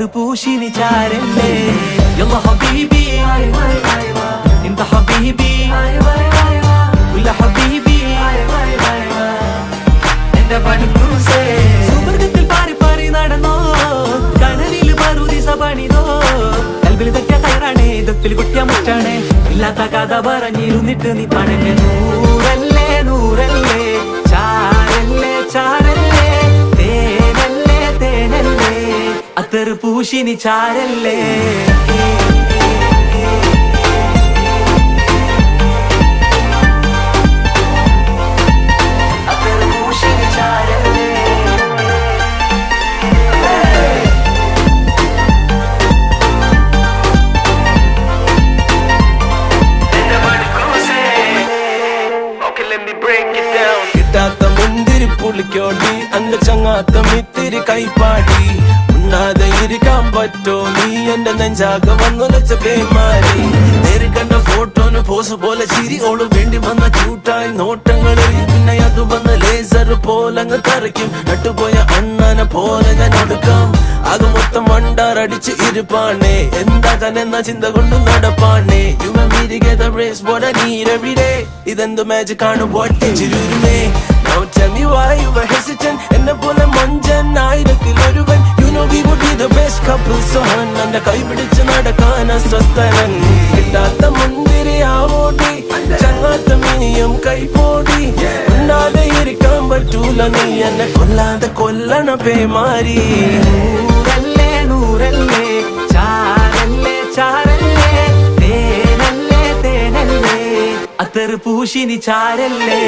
അത്തറ് പൂശിനി ചാരല്ലേ യല്ലാ ഹബീബി ഇന്ത ഹബീബി കുല്ല ഹബീബി എന്റെ പണിക്കൂസേ സുവർഗത്തിൽ പാറി പാറി നടന്നോ കനലിൽ മറുദിസ പണിതോ കൽബിൽ തട്ടിയ കയറാണേ ദത്തിൽ കുട്ടിയ മുറ്റാണേ ഇല്ലാത്ത കഥ പറഞ്ഞിരുന്നിട്ട് നീ പണങ്ങ നൂറല്ലേ നൂറല്ലേ ചാരല്ലേ ചാരല്ലേ തേനല്ലേ തേനല്ലേ അത്തറ് പൂശിനി ചാരല്ലേ കിട്ടാത്ത മുന്തിരി പുളിക്കോടി അങ്ക ചങ്ങാത്ത മിത്തിരി കൈപ്പാടി ഉണ്ണാതെ ഇരിക്കാൻ പറ്റോ നീ എന്റെ നെഞ്ചാക വന്നുലച്ച പേമാരി നേരി കണ്ട ഫോട്ടോന് പോസ് പോലെ ചിരി ഓള് വേണ്ടി വന്ന ചൂട്ടായി നോട്ടങ്ങളിൽ പിന്നെ അത് വന്ന ലേസർ പോലങ്ങ് തറയ്ക്കും നട്ടുപോയ അണ്ണനെ പോലെ ഞാൻ ഒടുക്കാം അത് മൊത്തം മണ്ടാറടിച്ച് ഇരുപ്പാണേ എന്താകാനെന്ന ചിന്ത കൊണ്ട് നടപ്പാണേ ഇതെന്ത് മാജിക് ആണ് പൊട്ടിച്ചിരുമേ Now tell me why you were hesitant എന്നെ പോലെ മൊഞ്ചൻ ആയിരത്തിലൊരുവൻ You know we would be the best couple son എന്റെ കൈ പിടിച്ച് നടക്കാൻ അസ്വസ്ഥനൻ കിട്ടാത്ത മുന്തിരി ആവോടി ചങ്ങാത്ത മിനിയും കൈപോടി ഉണ്ടാതെ ഇരിക്കാൻ പറ്റൂല നീ എന്നെ കൊല്ലാതെ കൊല്ലണ പേമാരി നൂറല്ലേ നൂറല്ലേ ചാരല്ലേ ചാരല്ലേ തേനല്ലേ തേനല്ലേ അത്തറ് പൂശിനി ചാരല്ലേ